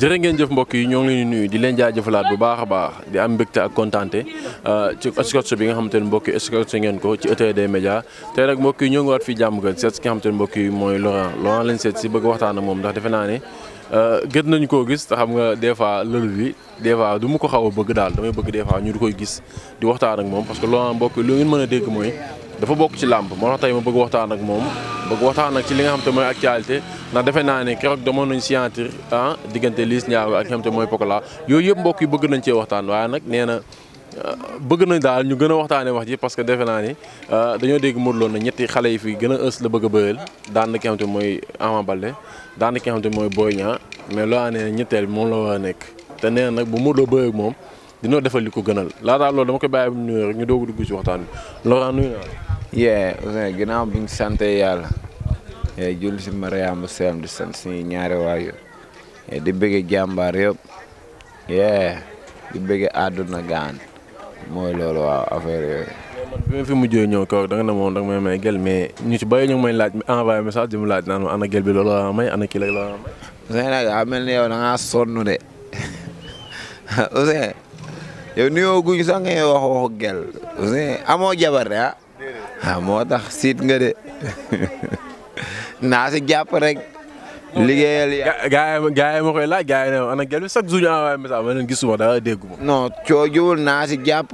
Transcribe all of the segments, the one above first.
jërë ngeen jëf mbokk yi ñoo ngi leen di nuyu di leen jaajëfalaat bu baax a baax di am mbégte ak kontaante ci Escorte bi nga xamante ne mbokk yi escorte ngeen ko ci ETD Média tey nag mbokk yi ñoo ngi waat fii jàmm gën seet si nga xamante ne mbokk yi mooy Laurent lañ seet si bëgg waxtaan ak moom ndax defe naa ne gën nañu koo gis te xam nga des fois lël bi des fois du mu ko xaw a bëgg daal damay bëgg des fois ñu di koy gis di waxtaan ak moom parce que Laurent mbokk yi lu ngeen mën a dégg mooy dafa bokk ci làmb moo tax tey ma bëgg waxtaan ak moom bëgg waxtaan ak ci li nga xam te mooy actualité ndax defe naa ne keroog demoon nañ signature diggante Liss Ndiago ak nga xam te mooy Pokola yooyu yëpp mbokk yi bëgg nañ cee waxtaan waaye nag nee na bëgg nañ daal ñu gën a waxtaanee wax ji parce que defe naa ni dañoo dégg Modou Lo na ñetti xale yi fi gën a ës la bëgg a bëreel daan na ki nga xam te mooy Ama Baldé daan na ki nga xam te mooy Boy Niang mais loo nee ñetteel bi moom la war a nekk te nee na nag bu Modou Lo bëree ak moom dina defal li ko gënal laataa loolu dama koy bàyyi bu nuyoo rek ñu doog a dugg ci waxtaan bi Laurent nuyu naa yee Ouzin ginnaaw bi ñu sant yàlla julli si Mariama Selam di sant suñu ñaari waajur di bëgge jàmbaar yëpp di bëgge àdduna gaan mooy loolu waaw affaire yooyu. man bi ma fi mujjee ñëw kaw da nga ne moom da nga may gel mais ñu ci bëri ñu ngi may laaj envoyé message di mu laaj naan ma ana gel bi loolu la may ana kii la may. Ouzin nag daa mel ni yow da ngaa sonn de Ouzin yow nuyoo guñ sax ngay wax waxu gel Ouzin amoo jabar de moo tax siit nga de naa si jàpp rek liggéeyal gaa yi ma koy laaj gaa yi ne ana gel bi chaque jour ñu envoyé message ma leen gisuma dara dégguma. non coojuwul naa si jàpp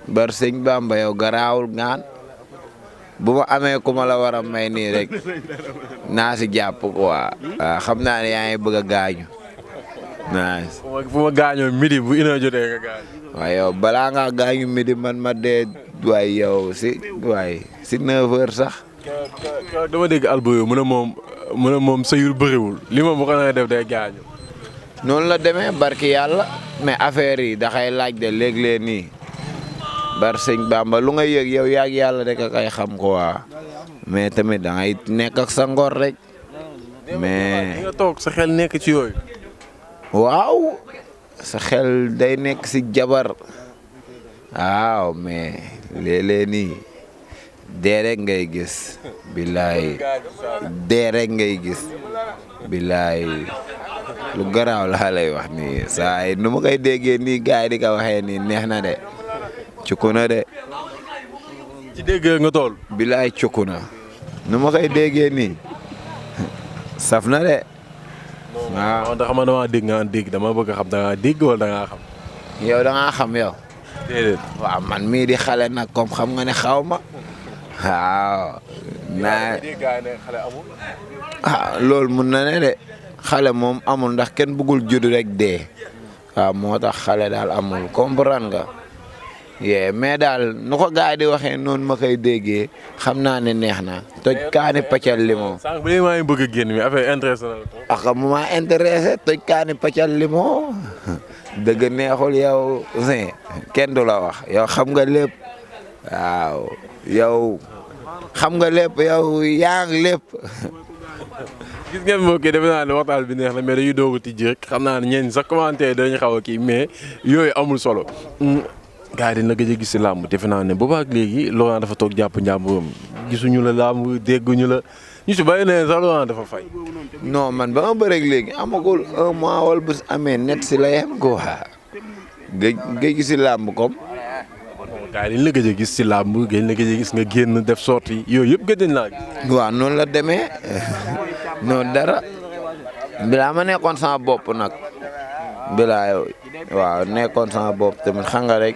bar sëñ Bamba yow garaawul gaan bu ma amee ku ma la war a may nii rek naa si jàpp quoi waaw xam naa ne yaa ngi bëgg a gaañu. nice fu ma gaañoo midi bu une heure jotee nga gaañu. waaye yow balaa ngaa gaañu midi man ma dee waaye yow si 9 heures sax. dama dégg Alboyo mu ne moom sëyul bëriwul li moom bu ko def day gaañu. noonu la demee barki yàlla mais affaire yi daxay laaj de léeg-léeg nii bar sëñ Bamba lu nga yëg yow yaag yàlla rek a kay xam ko waa mais tamit da ngay nekk ak sa ngor rek. mais nga toog sa xel nekk ci yooyu. waaw sa xel day nekk si jabar waaw mais léeg-léeg nii dee rek ngay gis billaay dee rek ngay gis billaay lu garaaw laa lay wax nii saa yi nu ma koy déggee nii gars yi di ko waxee nii neex na de cukku na de. ci dégg nga tool. billaay cukku na nu ma koy déggee nii saf na de. waaw ndax man damaa dégg dama bëgg a xam da ngaa dégg wala da ngaa xam. yow da ngaa xam yow. déedéet. waaw man mii di xale nag comme xam nga ne xaw ma. waaw. loolu mun na ne de xale moom amul ndax kenn bëggul judd rek dee. waaw moo tax xale daal amul comprendre nga. mais daal nu ko gars yi di waxee noonu ma koy déggee xam naa ne neex na toj kaani paccal limon. sànq ba maa ngi bëgg a génn mi affaire intéressé na la. ak mu ma intéressé toj kaani paccal limon dëgg neexul yow Ouzin kenn du la wax yow xam nga lépp waaw yow xam nga lépp yow yaa ngi lépp. gis ngeen mbokk yi defe naa ne waxtaan bi neex na mais dañuy doog a tijji rek xam naa ne ñenn sax commentaire dañu xaw a kii mais yooyu amul solo. gars yi dina gëj a gis si làmb defe naa ne booba ak léegi Laurent dafa toog jàpp njàmburam gisuñu la làmb dégguñu la ñu si bàyyi ne sax Laurent dafa fay. non man ba ma bëreeg léegi amagul 1 mois wala bu amee net si la yem quoi géej gi si làmb comme. gars yi dañ la gëj a gis si làmb gëj la gëj a gis nga génn def sorti yooyu yëpp gëj nañ laa gis. waaw noonu la demee noonu dara bilaa ma nekkoon sama bopp nag bilaa waaw nekkoon sama bopp tamit xam nga rek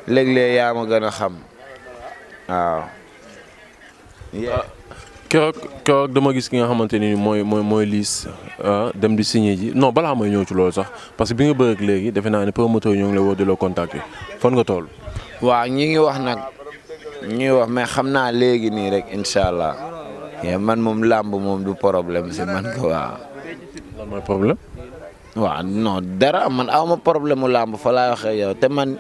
léeg-léeg yaa ma gën a xam waaw. keroog dama gis ki nga xamante ni mooy Liss dem di signé ji non balaa may ñëw ci loolu sax parce que bi nga bëgg léegi defe naa ne promoteur ñoo ngi lay woo di la contacter fan nga toll. waaw ñi ngi wax nag ñi wax mais xam naa léegi nii rek incha allah man moom làmb moom du problème si man ko waaw. lan mooy problème. waaw non dara man aw ma problème mu làmb fa laay waxee yow te man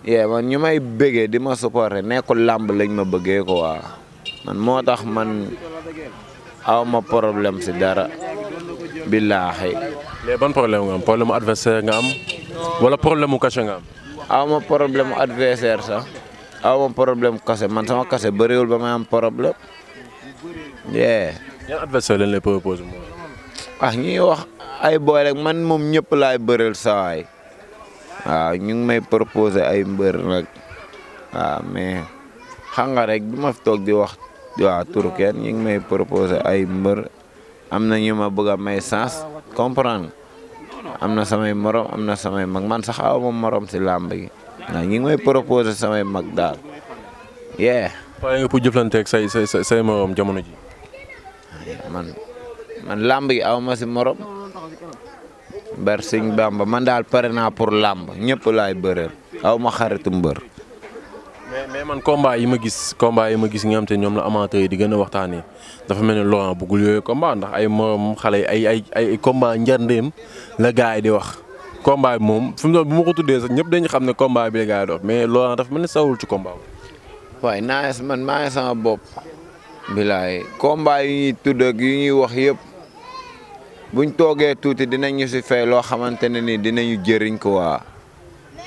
man ñu may bëggee di ma supporter nekkul làmb lañ ma bëggee ko waaw man moo tax man aw ma problème si dara billaahi. léegi ban problème nga am problème mu adversaire nga am wala problème mu cachet nga am. aw ma problème mu adversaire sax aw ma problème mu cachet man sama cachet bëriwul ba may am problème. yan adversaire lañ lay proposé moom. ñuy wax ay boy rek man moom ñëpp laay bëreel sawaay waaw ñu ngi may proposer ay mbër nag waaw mais xam nga rek du ma fi toog di wax waaw turu kenn ñu ngi may proposer ay mbër am na ñu ma bëgg a may sens comprendre am na samay morom am na samay mag man sax aw ma morom si làmb gi waaw ñu ngi may proposer samay mag daal waaye nga pour jëflanteeg say morom jamono ji. man làmb gi aw ma si morom bar sëñ Bamba man daal pare naa pour làmb ñëpp laay bëreel aw ma xaritu mbër. mais man combat yi ma gis nga xam te ñoom la amateur yi di gën a waxtaanee dafa mel ni Laurent bëggul yooyu combat ndax ay morom xale ay combat njarndeem la gars yi di wax. combat bi moom fi mu doon bu ma ko tuddee sax ñëpp dañu xam ne combat bi la gars yi di wax mais Laurent dafa mel ni sawul ci combat bi. waaye man maa ngi sama bopp. bilaay combat yu ñuy tudd ak yu ñuy wax yëpp buñ toogee tuuti dinañu si fay loo xamante ne ni dinañu jëriñ ko waa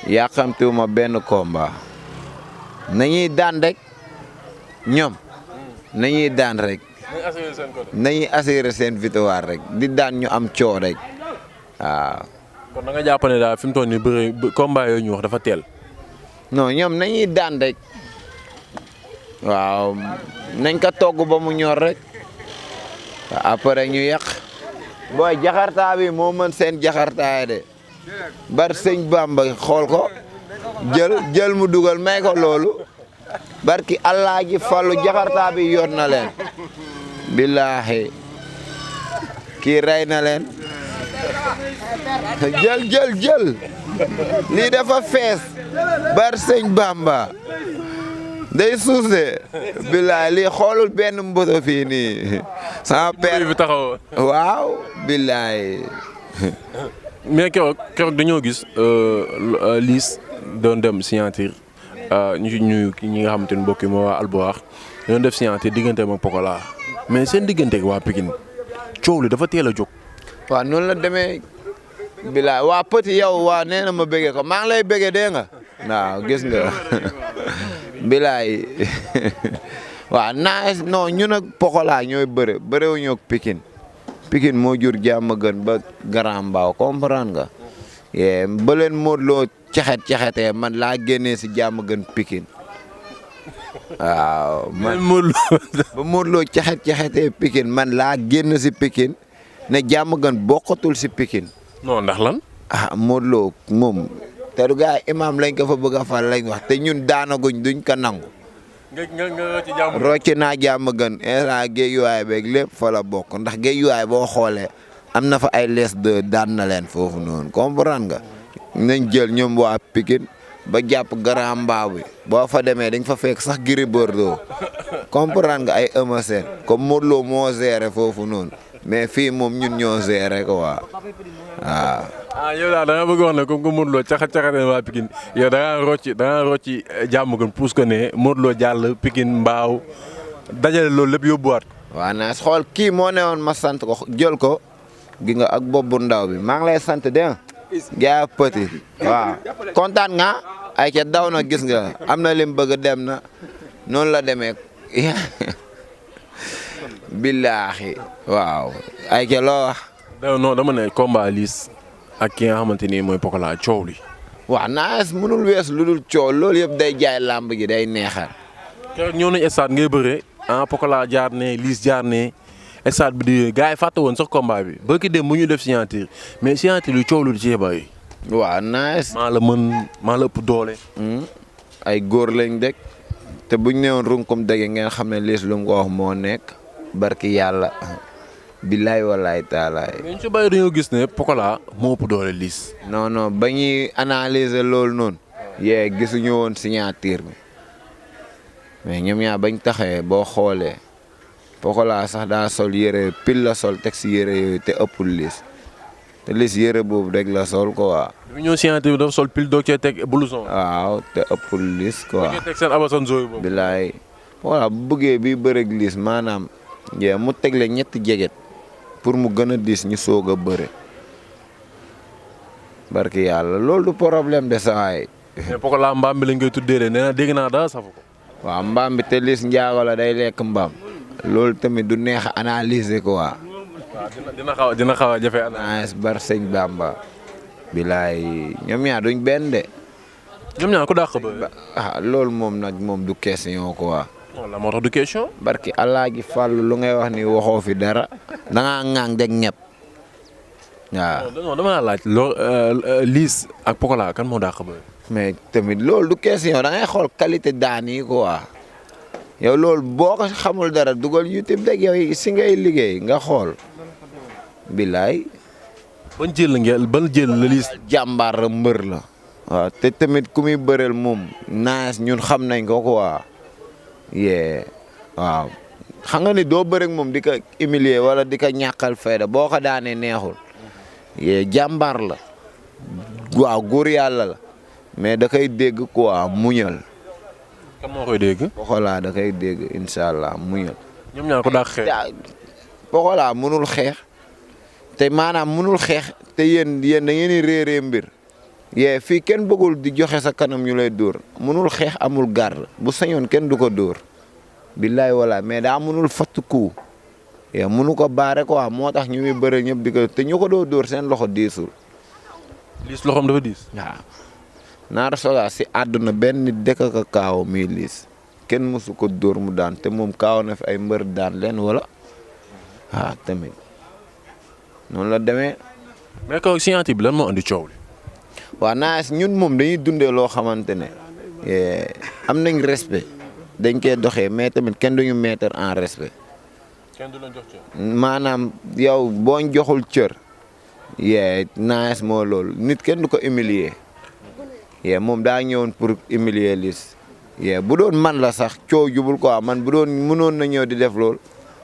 yàqamtiwuma benn combat nañuy daan rek ñoom nañuy daan rek nañuy assurer seen victoire rek di daan ñu am coo rek waaw. kon da nga jàpp ne daal fi mu toll nii bëri combat yooyu ñu wax dafa teel. non ñoom nañuy daan rek waaw nañ ko togg ba mu ñor rek après ñu yàq. booy jaxartaa bi moo mën seen jaxartaa de bar sëñ Bamba xool ko jël mu dugal may ko loolu barki Allah ji fallu jaxartaa bi yor na leen billaahi kii rey na leen jël lii dafa fees bar sëñ Bamba day suuse billaay lii xoolul benn mboto fii nii sama père bi taxaw waaw billaay mais keroog dañoo gis Liss doon dem signature ñi nga xamante ni mbokk yi moo waa Albuax doon def signature digganteem ak Pokola mais seen diggante ak waa Pikine coow li dafa teel a jóg. waaw noonu la demee billaay waa Petit yow waa nee na ma bëggee ko maa ngi lay bëggee dee nga waaw gis nga bilaay waaw non ñun ak Pokola ñooy bërewuñu ak Pikine moo jur jàmm gën ba Grand Mbao comprendre nga ba leen Modou Lo caxetee man laa génnee si jàmm gën Pikine waaw man ba Modou Lo caxetee Pikine man laa génn si Pikine ne jàmm gën bokkatul si Pikine. non ndax lan. Modou Lo moom. te du gaa imam lañ ko fa bëgg a fal lañ wax te ñun daanaguñ duñ ko nangu. nga rocc naa jàmm gën instant géejuwaay beeg lépp fa la bokk ndax géejuwaay boo xoolee am na fa ay les de daan na leen foofu noonu comprendre nga. nañ jël ñoom waa Pikine ba jàpp Grand Mbao bi boo fa demee dañ fa fekk sax Gris Bordeaux comprendre nga ay Eumeu Sène comme Modou Lo moo géré foofu noonu mais fii moom ñun ñoo géré ko waaw. yow daal da nga bëgg wax ne comme que Modou Lo caxatee waa Pikine yow da nga rocci jàmm gën puus ko ne Modou Lo jàll Pikine Mbao dajale loolu lépp yóbbuwaat. waaw naa xool kii moo ne woon ma sant ko jël ko gi nga ak bopp bu ndaw bi maa ngi lay sant de gaa Petit waaw kontaan nga ay ca daw na gis nga am na lim bëgg dem na noonu la demee billaahi waaw ay ca loo wax. non dama ne combat Liss ak ki nga xamante ni mooy Pokola coow li. waaw naas mënul wees lu dul coow loolu yëpp day jaay làmb gi day neexal. keroog ñëw nañ stade ngay bëre Pokola jaar ne Liss jaar ne stade bi di gars yi fàtte woon sax combat bi ba ki dem bu ñu def signature mais signature yu coow lu di cee bëri. waaw naas. maa la mën maa la ëpp doole. ay góor lañ dëkk te buñ newoon runkum dëgg ngeen xam ne Liss lu mu ko wax moo nekk barki yàlla. billaay walaay taalaay. mais ñu ci bàyyi dañoo gis ne Pokola moo ëpp doole Liss. non ba ñuy analyser loolu noonu. gisuñu woon signature bi mais ñoom ñaar bañ taxee boo xoolee Pokola sax daa sol yére pile la sol teg si yére yooyu te ëppul Liss te Liss yére boobu rek la sol quoi. bi ñëw signature bi dafa sol pile doog cee teg blouson. waaw te ëppul Liss quoi. da teg seen abasan zooyu boobu. billaay voilà bu bëggee bi bëreeg Liss maanaam mu tegle ñetti jeget. pour mu gën a diis ñu soog a bëre barki yàlla loolu du problème de sawaay. mais Pokola mbaam bi lañ koy tuddee de nee na dégg naa daa safu ko. waaw mbaam bi te Liss njaago la day lekk mbaam loolu tamit du neex a analyser quoi waaw dina xaw a jafe nice bar sëñ Bamba. bilaay ñoom ñaar duñ benn de. ñoom ñaar ko dàq ba. loolu moom nag moom du question quoi. wala moo tax du question. barki allah gi fàllu lu ngay wax ni waxoo fi dara. da ngaa ŋaang deg ñëpp. waaw non dama la laaj. Liss ak Pokola kan moo dàq ba. mais tamit loolu du question da ngay xool qualité daan yi quoi. yow loolu boo ko xamul dara dugal YouTube rek yow si ngay liggéey nga xool. bilaay. ban jël la Liss. jàmbaar mbër la. waaw te tamit ku muy bëreel moom naas ñun xam nañ ko quoi. waaw xam nga ni doo bëreeg moom di ko humilier wala di ko ñàkkal fayda boo ko daanee neexul. jàmbaar la. waaw góor yàlla la. mais da koy dégg quoi muñal. kan moo koy dégg. Pokola da koy dégg incha allah muñal. ñoom ñaar ko dàq xeex. Pokola mënul xeex. te maanaam mënul xeex te yéen da ngeen di réeree mbir. fii kenn bëggul di joxe sa kanam ñu lay dóor mënul xeex amul garde bu sañoon kenn du ko dóor. billaay wala mais daa mënul fatt ku. mënu ko baare quoi moo tax ñu muy bëre ñëpp di ko te ñu ko doo dóor seen loxo diisul. Liss loxoom dafa diis. waaw Naar Sogas si àdduna benn nit dëkk ka kaaw muy Liss kenn mësu ko dóor mu daan te moom kaaw na fi ay mbër daan leen wala. tamit noonu la demee. mais kaw signature bi lan moo andi coow li. waaw naas ñun moom dañuy dundee loo xamante ne am nañ respect dañ koy doxee mais tamit kenn duñu mettre en respect. kenn du la jox cër. maanaam yow boo joxul cër. naas moo loolu nit kenn du ko humilier. moom daa ñëwoon pour humilier Liss. bu doon man la sax coow jubul quoi man bu doon mënoon na ñëw di def lool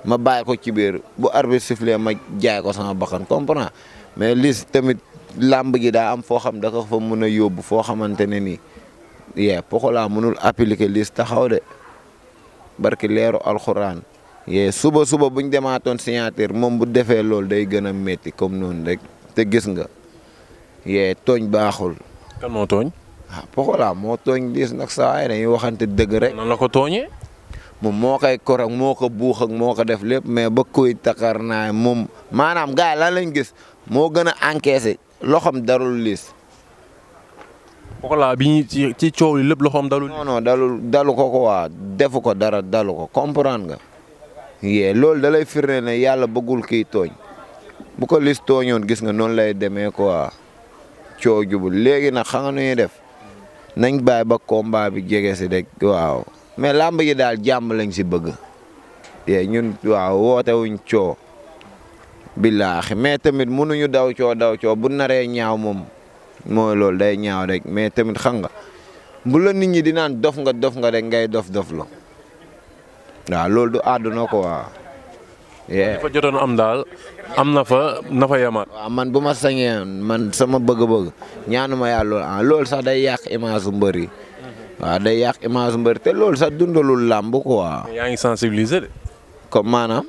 ma bàyyi ko ci biir bu arbitre sifflé ma jaay ko sama bakkan comprend mais Liss tamit làmb gi daa am foo xam da ko fa mën a yóbbu foo xamante ne nii. Pokola mënul appliquer Liss taxaw de barki leeru alxuraan. suba buñ demaatoon signature moom bu defee loolu day gën a métti comme noonu rek te gis nga. tooñ baaxul. kan moo tooñ. Pokola moo tooñ Liss nag saa yi dañuy waxante dëgg rek. nan la ko tooñee. moom moo koy kor ak moo ko buux ak moo ko def lépp mais ba koy takar naa moom maanaam gars yi lan lañ gis moo gën a encaissé loxoom darul Liss. Pokola bi ci coow li lépp loxoom dalul. non dalu ko quoi defu ko dara dalu ko comprendre nga. loolu da lay firnde ne yàlla bëggul kiy tooñ bu ko Liss tooñoon gis nga noonu lay demee quoi coow jubul léegi nag xam nga nu ñuy def nañ bàyyi ba combat bi jege si rek waaw mais làmb ji daal jàmm lañ si bëgg. ñun waaw woote wuñ coow billaahi mais tamit mënuñu daw coow bu naree ñaaw moom mooy loolu day ñaaw rek mais tamit xam nga bu la nit ñi di naan dof nga rek ngay dof la. waaw loolu du àdduna ko waaw. dafa jotoon am daal am na fa yemaat. waaw man bu ma sañee man sama bëgg-bëgg ñaanuma yàlla loolu sax day yàq image su mbër yi. waaw day yàq image su mbër te loolu sax dundalul làmb quoi. yaa ngi sensibiliser de. comme maanaam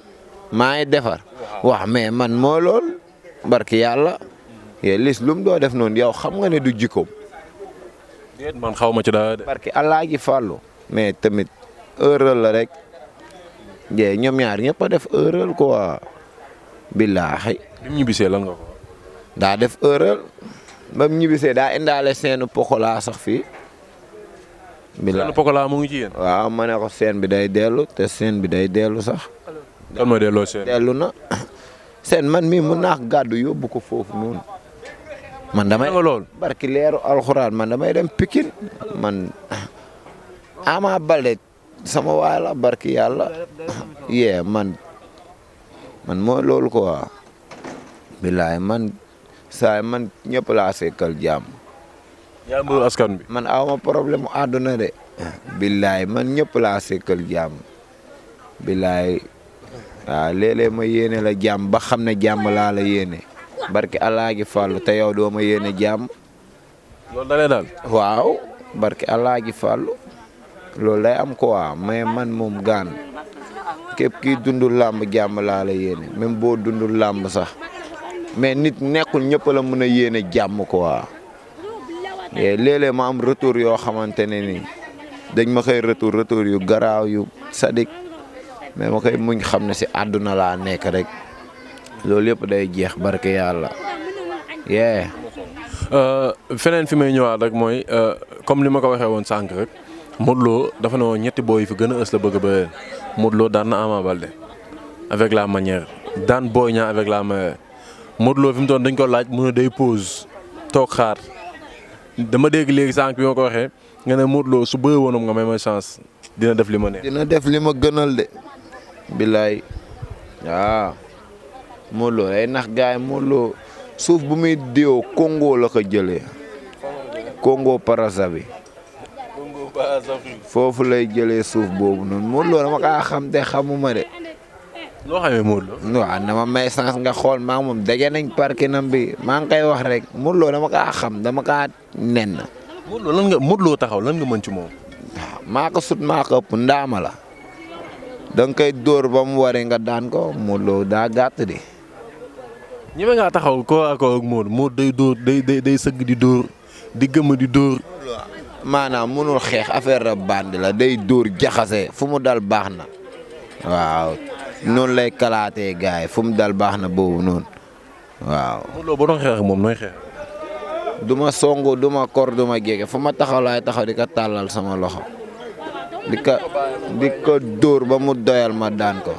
maa ngi defar. waaw mais man moo lool barki yàlla. Liss lu mu doo def noonu yow xam nga ne du jikkoom. déet man xaw ma ci dara de. barki allah gi fàllu mais tamit erreur la rek. ñoom ñaar ñëpp a def erreur quoi. billaahi. bi mu ñibbisee lan nga ko. daa def erreur. ba mu ñibbisee daa indaale seenu Pokola sax fii. billaahi seenu Pokola mu ngi ci yéen. waaw ma ne ko seen bi day dellu te seen bi day dellu sax. kan mooy delloo seen. dellu na seen man mii mun naa gàddu yóbbu ko foofu noonu. man damay lool barki leeru alxuraan man damay dem Pikine man Ama Baldé sama waay la barki yàlla man mooy loolu quoi bilaay man ñëpp laa sekkal jàmm. yaa mbëru askan bi. man awma problème mu àdduna de. bilaay man ñëpp laa sekkal jàmm bilaay waaw léeg-léeg ma yéene la jàmm ba xam ne jàmm laa la yéene. barki allah gi fàllu te yow doo ma yéene jàmm. loolu da lay daal. waaw barki allah gi fàllu loolu day am quoi mais man moom gaan képp kiy dundul làmb jàmm laa la yéene même boo dundul làmb sax mais nit nekkul ñëpp la mën a yéene jàmm quoi. léeg-léeg ma am retour yoo xamante ne ni dañ ma koy retour yu garaaw yu sadik mais ma koy muñ xam ne si àdduna laa nekk rek. loolu yëpp day jeex barke yàlla. yee. feneen fi may ñëwaat rek mooy comme li ma ko waxee woon sànq rek Modou Lo dafa ne woon ñetti booy yi fi gën a ës la bëgg a bëreel Modou Lo daan na Ama Baldé avec la manière daan Boy Niang avec la manière Modou Lo fi mu toon dañ ko laaj mu ne day pause toog xaar dama dégg léegi sànq bi ma ko waxee nga ne Modou Lo su bëre woonam nga may ma chance dina def li ma neex. dina def li ma gënal de. billaay waaw. Modou Lo day nax gaay Modou Lo suuf bu muy diwoo Congo la ko jëlee. Congo Brazzaville. foofu lay jëlee suuf boobu noonu Modou Lo dama kaa xam te xamuma de. loo xamee Modou Lo. waaw dama may chance nga xool maa ngi moom daje nañ parkinam bi maa ngi koy wax rek Modou Lo dama kaa xam dama kaa nen. Modou Lo lan nga Modou Lo taxaw lan nga mën ci moom. waaw maa ko sut maa ko ëpp ndaama la. da nga koy dóor ba mu waree nga daan ko Modou Lo daa gàtt di. ñeme ngaa taxaw koo ak Modou day dóor day sëgg di dóor di gëmm di dóor. maanaam mënul xeex affaire la bandi la day dóor jaxase fu mu dal baax na. waaw noonu lay kalaatee gaay fu mu dal baax na boobu noonu waaw. Modou Lo boo doon xeex ak moom nooy xeex. du ma songu du ma kor du ma géege fu ma taxaw laay taxaw di ko tàllal sama loxo. di ko dóor ba mu doyal ma daan ko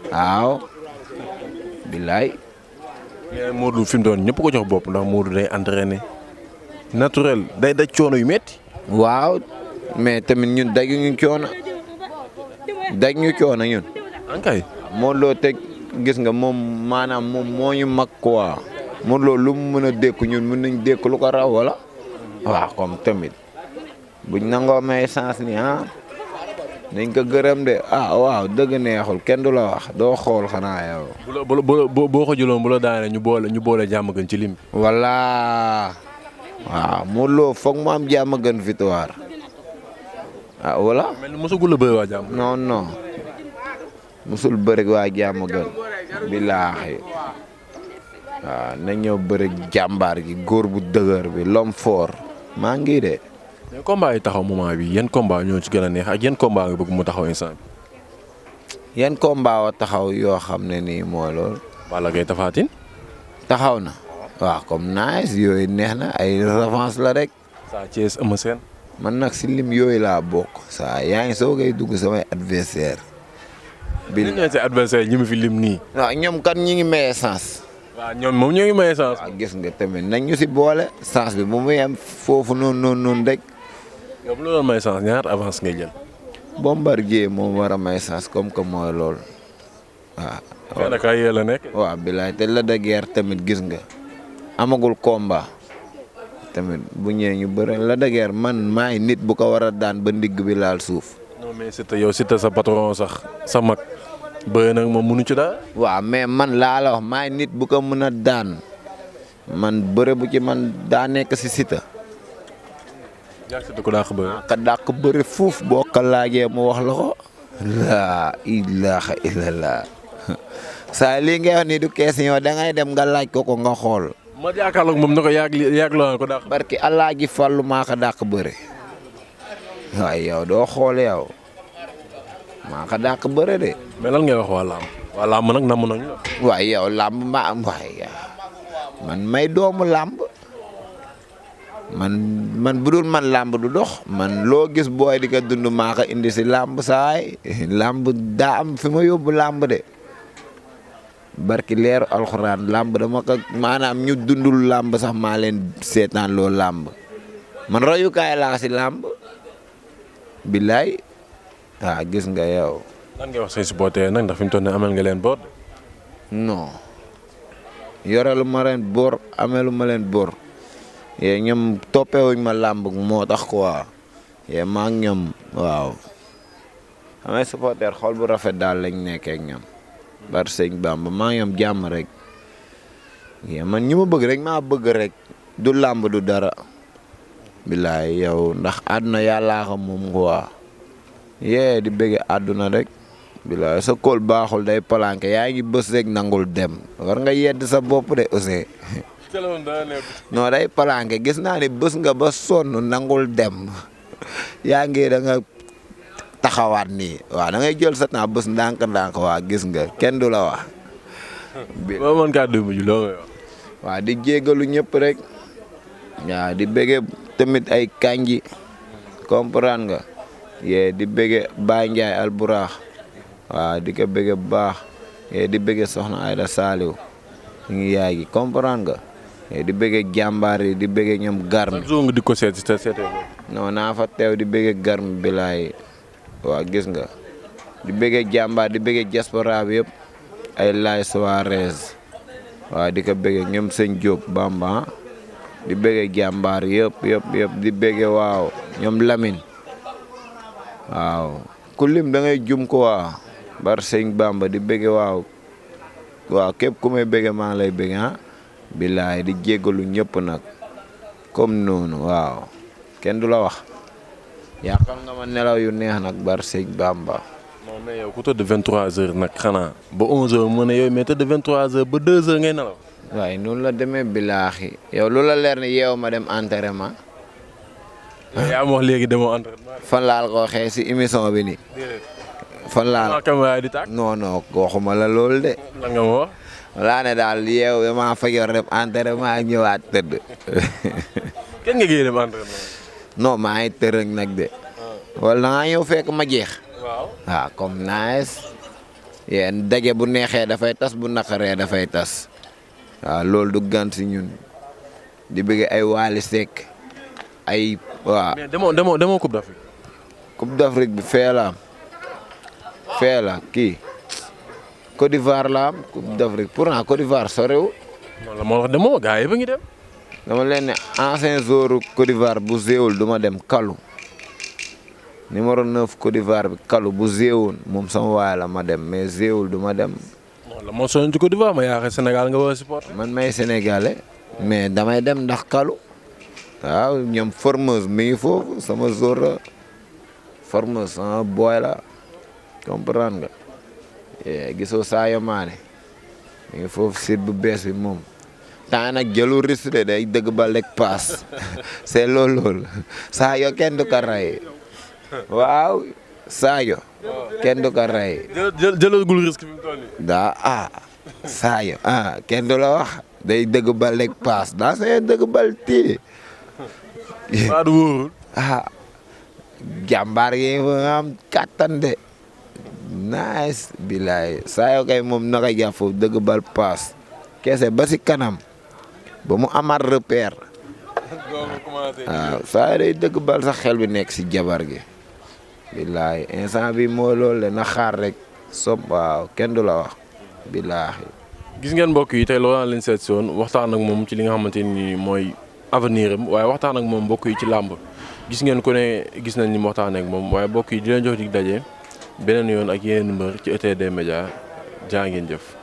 waaw. billaay. mais Modou fi mu doon ñëpp ko jox bopp ndax Modou day entraîné naturel day daj coono yu metti waaw mais tamit ñun dajuñu coono ñun. ankay Modou Lo teg gis nga moom maanaam moom moo ñu mag quoi Modou Lo lu mu mën a dékku ñun mën nañ dékku lu ko raw wala. waaw comme tamit buñ nangoo may chance ni nañ ko gërëm de waaw dëgg neexul kenn du la wax doo xool xanaa yow. boo ko jëloon bu la daanee ñu boole jàmm gën ci lim bi. walla waaw Modou Lo foog mu am jàmm gën victoire wala. mel ni mosagul a bëri waa jàmm. non musul bëri waa jàmm gën. billaahi waaw na ñëw bëri jàmbaar gi góor bu dëgër bi l'homme fort maa ngi de. mais combat yi taxaw moment bi yan combat ñoo ci gën a neex ak yan combat nga bëgg mu taxaw instant bi. yan combat wa taxaw yoo xam ne nii mooy loolu. Balla Gaye Tapha Tine. taxaw na. waaw comme nice yooyu neex na ay revanche la rek. Sa Thiès Eumeu Sène. man nag si lim yooyu laa bokk. saa yaa ngi soogay dugg samay adversaire bi ñu nee si adversaire ñi mu fi lim nii. waaw ñoom kan ñi ngi maye sens. waaw ñoom moom ñoo ngi maye sens. waaw gis nga tamit nañ ñu si boole sens bi bu muy am foofu noonu rek. yow bu la doon may chance ñaar avance ngay jël. Bombardier moom war a may chance comme que mooy loolu waaw. xëy na kay yee la nekk. waaw bilaay te Lac de Guiers tamit gis nga amagul combat tamit bu ñëwee ñu bëre Lac de Guiers man maay nit bu ko war a daan ba ndigg bi laal suuf. non mais Siteu yow Siteu sa patron sax sa mag bëre nag moom mënu ci daal. waaw mais man laa la wax maay nit bu ko mën a daan man bëre bu ci man daa nekk si Siteu. yaa Siteu ko dàq bëre. ka dàq bëre fuuf boo ko laajee mu wax la ko. laa ilaaha illallah saa lii ngay wax ni du question da ngay dem nga laaj ko nga xool. ma jàkkaarloog moom ne ko yàgg loo ko dàq. barki Alaaji Fallu maa ko dàq bëre. waaye yow doo xool yow maa ko dàq bëre de. mais lan ngay wax waa làmb. waa làmb nag namm nañu la. waaye yow làmb maa am waaye man may doomu làmb. man bu dul man làmb du dox. man loo gis booy di ko dund maa ko indi si làmb saay làmb daa am fi ma yóbbu làmb de. barki leeru alxuraan làmb dama ko maanaam ñu dundul làmb sax maa leen seetaan loo làmb man royukaay laa si làmb. billaay waaw gis nga yow. lan ngay wax say supporter nag ndax fi mu toll nii amel nga leen boor. non yorelu ma leen boor amelu ma leen boor. yee ñoom toppewuñ ma làmb moo tax quoi. yee maa ngi ñoom waaw. amay supporter xol bu rafet daal lañ nekkee ak ñoom. bar sëñ Bamba maa ngi ñoom jàmm rek. yee man ñi ma bëgg rek maa bëgg rek. du làmb du dara. bilaay yow ndax àdduna yàllaa xam moom quoi. yee di bëgge àdduna rek. bilaay sa kóol baaxul day palanke yaa ngi bës rek nangul dem war nga yedd sa bopp de aussi. non day palanke gis naa ne bës nga ba sonn nangul dem yaa ngi da nga taxawaat nii waaw da ngay jël sa temps bës ndànk waa gis nga kenn du la wax boo mën kàddu yu mujj loo ngay wax. waaw di jégalu ñëpp rek. waaw di bëgge tamit ay kanji comprendre nga. di bëgge Baye Ndiaye Alburax. waaw di ko bëgge bu baax. di bëgge Soxna Ayda Saliou. ñu ngi yaay gi comprendre nga. di bëgge jàmbaar yi di bëgge ñoom garmi. chaque jour nga di ko seet si te seetee ko. non naa fa teew di bëgge garmi bilaay. waaw gis nga. di bëgge jàmbaar di bëgge diaspora bi yëpp. ay Laay Suarez. waaw di ko bëgge ñoom sëñ Diop Bamba. di bëgge jàmbaar yëpp di bëgge waaw ñoom Lamine. waaw ku lim da ngay jum ko waa bar sëñ Bamba di bëgge waaw képp ku may bëgge maa lay bëgge billaay di jéggalu ñëpp nag comme noonu waaw kenn du la wax yàqal nga ma nelaw yu neex nag bar sëñ Bamba. non mais yow ku tëdd 23h nag xanaa ba 11h mu ne yow mais tëdd 23h ba 2h ngay nelaw. waaye noonu la demee bilaaxi yow lu la leer ni yeew ma dem entraînement. yaa ma wax léegi demoo entraînement. fan laal ko waxee si émission bi nii. fan laal caméra di tàkk. non waxuma la loolu de. lan nga ma wax. laa ne daal yeew damaa fa yor dem entraînement ñëwaat tëdd. kenn nga géey dem entraînement. non maa ngi tërëng nag de. wala da ngaa ñëw fekk ma jeex. waaw comme nice. yéen daje bu neexee dafay tas bu naqaree dafay tas. waaw loolu du gan si ñun. di bëgg ay Wally Seck ay waaw. mais demoo Coupe d'Afrique. Coupe d'Afrique bi fee la kii Côte d'Ivoire la am Coupe d'Afrique pourtant Côte d'Ivoire sorewul. non la moo wax demoo gars yi ba ngi dem. dama leen ne ancien joueur Côte d'Ivoire bu zéewul du ma dem Kalou numéro 9 Côte d'Ivoire bi Kalou bu zéewoon moom sama waay la ma dem mais zéewul du ma dem. non la moo sonn ci Côte d'Ivoire ma yaakaar Sénégal nga war a supporter. man may sénégalais mais damay dem ndax Kalou waaw ñoom Formose mi ngi foofu sama joueur la Formose sama boy la comprendre nga. gisoo Sadio Mané mi ngi foofu site bu bees bi moom. temps nag jëlu risque de day dëgg ba lekk paas c'est loolu Sadio kenn du ko rey waaw Sadio kenn du ko rey. jëlagul risque fi mu toll nii. Sadio kenn du la wax day dëgg ba lekk paas daa see dëgg bal tii. waa du wóorul. jàmbaar yi nga am kattan de nice bilaay Sadio kay moom naka jàpp foofu dëgg bal paas kese ba si kanam. ba mu amaat repère. waaw saa day dëgg bal sax xel bi nekk si jabar gi. billaahi instant bi moo loolu le na xaar rek waaw kenn du la wax billaahi. gis ngeen mbokk yi tey loolu leen seet si woon waxtaan ak moom ci li nga xamante ni mooy avenir am waaye waxtaan ak moom mbokk yi ci làmb gis ngeen ko ne gis nañ ni mu waxtaan ak moom waaye mbokk yi di leen jox dig daje beneen yoon ak yeneen mbër ci ETD Média jaa ngeen jëf.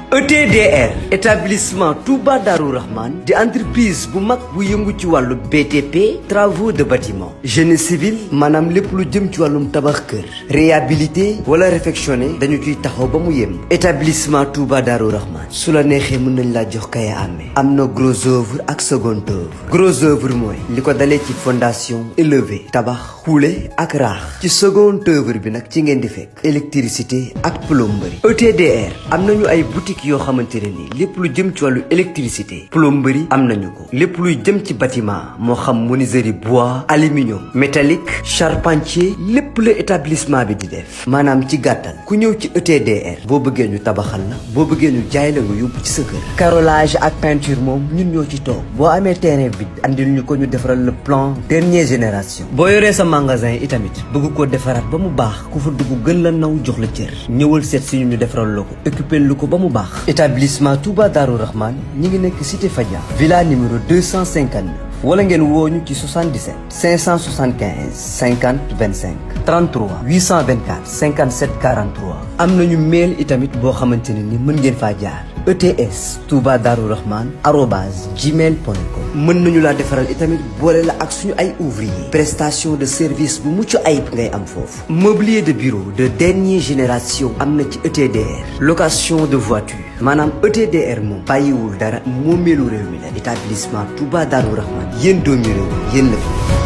ETDR établissement Touba Darou Rahman di entreprise bu mag bu yëngu ci wàllu BTP travaux de bâtiment génie civil maanaam lépp lu jëm ci wàllum tabax kër réhabilité wala réfectionné dañu ciy taxaw ba mu yem établissement Touba Darou Rahman su la neexee mën nañ laa jox kaya amee am na gros œuvre ak second œuvre gros œuvre mooy li ko dalee ci fondation élevé tabax xuule ak raax ci second œuvre bi nag ci ngeen di fekk électricité ak plomberie ETDR am nañu ay boutique yoo xamante ne ni lépp lu jëm ci wàllu électricité plomberie am nañu ko lépp luy jëm ci bâtiment moo xam menuiserie bois aluminium métallique charpentier lépp la établissement bi di def maanaam ci gàttal ku ñëw ci ETDR boo bëggee ñu tabaxal la boo bëggee ñu jaay la nga yóbbu ci sa kër carrelage ak peinture moom ñun ñoo ci toog boo amee terrain bi andil ñu ko ñu defaral le plan dernière génération boo yoree sa magasin itamit bëgg koo defaraat ba mu baax ku fa dugg gën la naw jox la cër ñëwal seet si ñu defaral la ko occupé lu ko ba mu baax établissement Touba Darou Rahman ñi ngi nekk cité Fadia villa numéro 259 wala ngeen wooñu ci 77 575 50 25 33 824 57 43 am nañu mail itamit boo xamante ne ni mën ngeen faa jaar ETS Touba Darou Rahman @gmail.com mën nañu laa defaral itamit boole la ak suñu ay ouvrier prestation de service bu mucc ayib ngay am foofu mobilier de bureau de dernière génération am na ci ETDR location de voiture maanaam ETDR moom bàyyiwul dara moomeelu réew mi la établissement Touba Darou Rahman yéen doomi réew yéen la fi